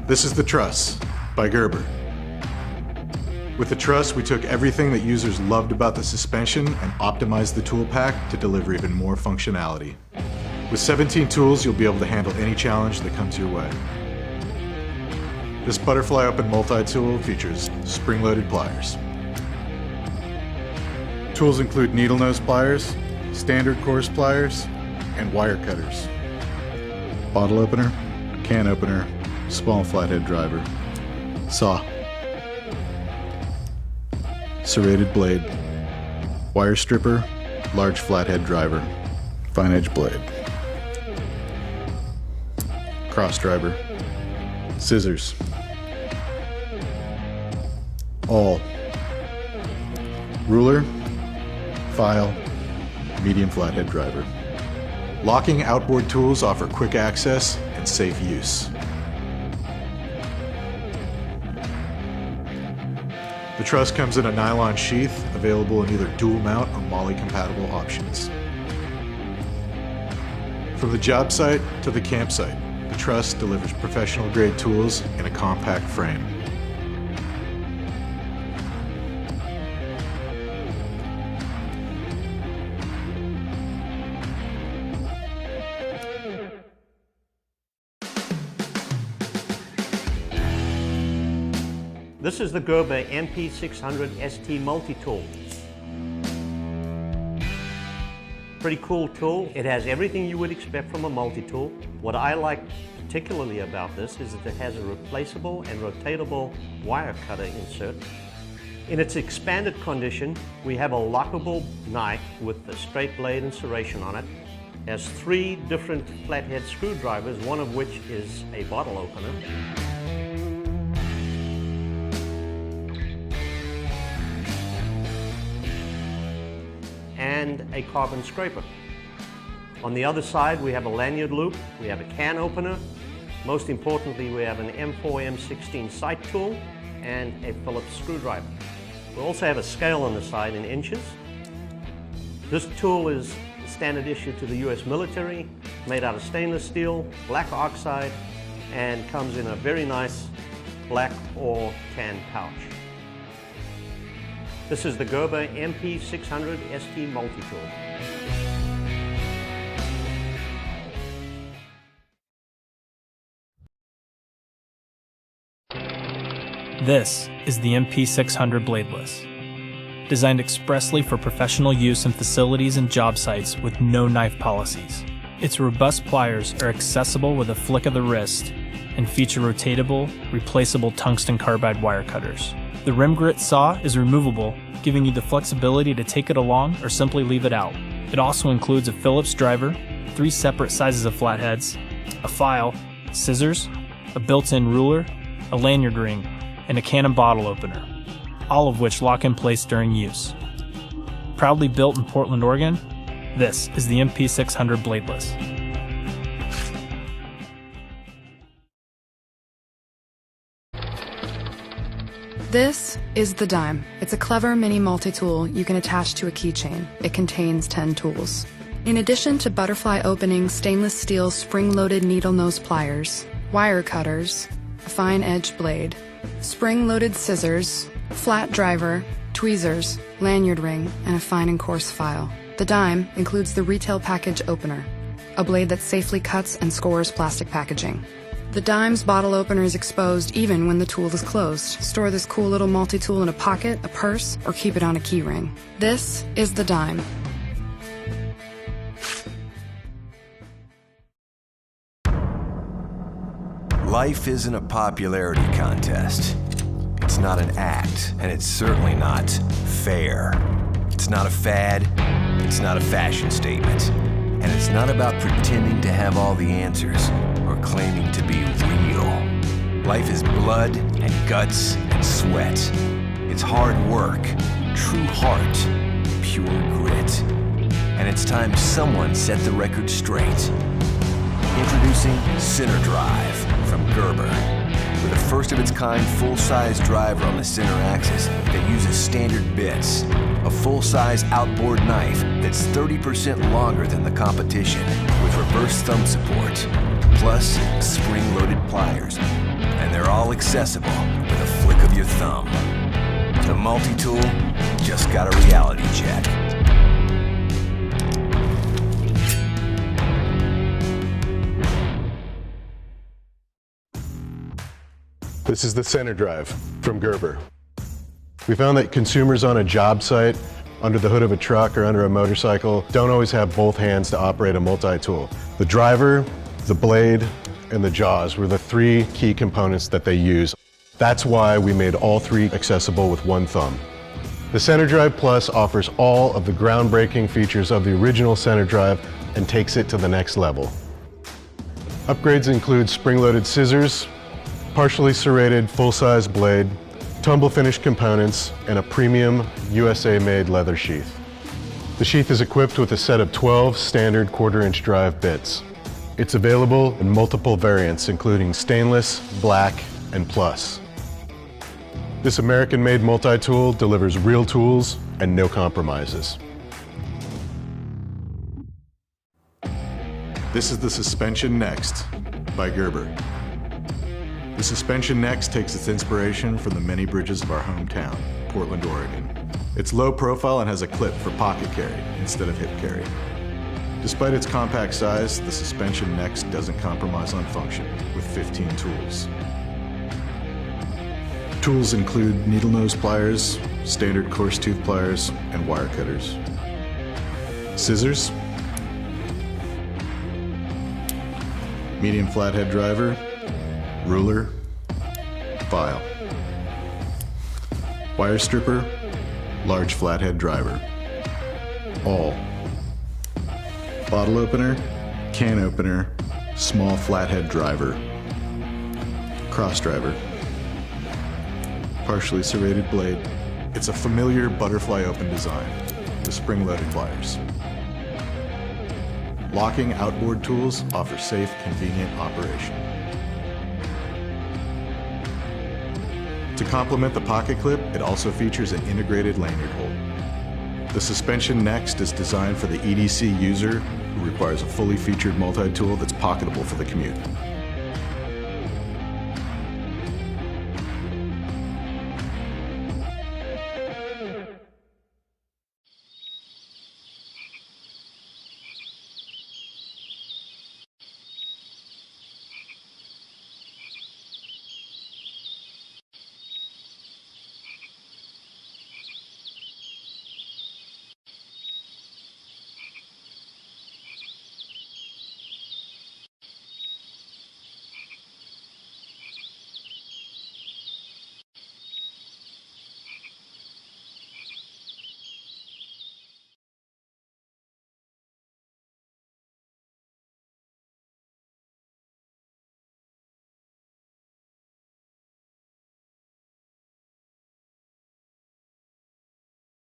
This is the Truss by Gerber. With the Truss, we took everything that users loved about the suspension and optimized the tool pack to deliver even more functionality. With 17 tools, you'll be able to handle any challenge that comes your way. This butterfly open multi-tool features spring-loaded pliers. Tools include needle nose pliers, standard coarse pliers, and wire cutters. Bottle opener, can opener, small flathead driver, saw, serrated blade, wire stripper, large flathead driver, fine edge blade, cross driver, scissors, awl, ruler, file, medium flathead driver. Locking outboard tools offer quick access and safe use. The Truss comes in a nylon sheath, available in either dual mount or MOLLE compatible options. From the job site to the campsite, the Truss delivers professional grade tools in a compact frame. This is the Gerber MP600 Multi-Tool. Pretty cool tool. It has everything you would expect from a multi-tool. What I like particularly about this is that it has a replaceable and rotatable wire cutter insert. In its expanded condition, we have a lockable knife with a straight blade and serration on it. It has 3 different flathead screwdrivers, one of which is a bottle opener. And a carbon scraper. On the other side, we have a lanyard loop, we have a can opener. Most importantly, we have an M4 M16 sight tool and a Phillips screwdriver. We also have a scale on the side in inches. This tool is standard issue to the US military, made out of stainless steel, black oxide, and comes in a very nice black or tan pouch. This is the Gerber MP600 ST Multi-Tool. This is the MP600 Bladeless. Designed expressly for professional use in facilities and job sites with no knife policies. Its robust pliers are accessible with a flick of the wrist and feature rotatable, replaceable tungsten carbide wire cutters. The rim grit saw is removable, giving you the flexibility to take it along or simply leave it out. It also includes a Phillips driver, 3 separate sizes of flatheads, a file, scissors, a built-in ruler, a lanyard ring, and a can and bottle opener, all of which lock in place during use. Proudly built in Portland, Oregon, this is the MP600 Bladeless. This is the Dime. It's a clever mini multi-tool you can attach to a keychain. It contains 10 tools. In addition to butterfly opening stainless steel spring-loaded needle nose pliers, wire cutters, a fine edge blade, spring-loaded scissors, flat driver, tweezers, lanyard ring, and a fine and coarse file. The Dime includes the retail package opener, a blade that safely cuts and scores plastic packaging. The Dime's bottle opener is exposed even when the tool is closed. Store this cool little multi-tool in a pocket, a purse, or keep it on a key ring. This is the Dime. Life isn't a popularity contest. It's not an act, and it's certainly not fair. It's not a fad, it's not a fashion statement, and it's not about pretending to have all the answers or claiming to be real. Life is blood and guts and sweat. It's hard work, true heart, pure grit. and it's time someone set the record straight. Introducing Center Drive from Gerber. With a first-of-its-kind full-size driver on the center axis that uses standard bits. A full-size outboard knife that's 30% longer than the competition with reverse thumb support. Plus, spring-loaded pliers. And they're all accessible with a flick of your thumb. The Multi-Tool just got a reality check. This is the Center Drive from Gerber. We found that consumers on a job site, under the hood of a truck or under a motorcycle, don't always have both hands to operate a multi-tool. The driver, the blade, and the jaws were the three key components that they use. That's why we made all three accessible with one thumb. The Center Drive Plus offers all of the groundbreaking features of the original Center Drive and takes it to the next level. Upgrades include spring-loaded scissors, partially serrated full-size blade, tumble finish components, and a premium USA-made leather sheath. The sheath is equipped with a set of 12 standard quarter-inch drive bits. It's available in multiple variants, including stainless, black, and plus. This American-made multi-tool delivers real tools and no compromises. This is the Suspension-NXT by Gerber. The Suspension-NXT takes its inspiration from the many bridges of our hometown, Portland, Oregon. It's low profile and has a clip for pocket carry instead of hip carry. Despite its compact size, the Suspension-NXT doesn't compromise on function with 15 tools. Tools include needle nose pliers, standard coarse tooth pliers, and wire cutters. Scissors, medium flathead driver, ruler, file. Wire stripper, large flathead driver. Awl. Bottle opener, can opener, small flathead driver. Cross driver. Partially serrated blade. It's a familiar butterfly open design with spring-loaded pliers. Locking outboard tools offer safe, convenient operation. To complement the pocket clip, it also features an integrated lanyard hold. The Suspension-NXT is designed for the EDC user who requires a fully featured multi-tool that's pocketable for the commute.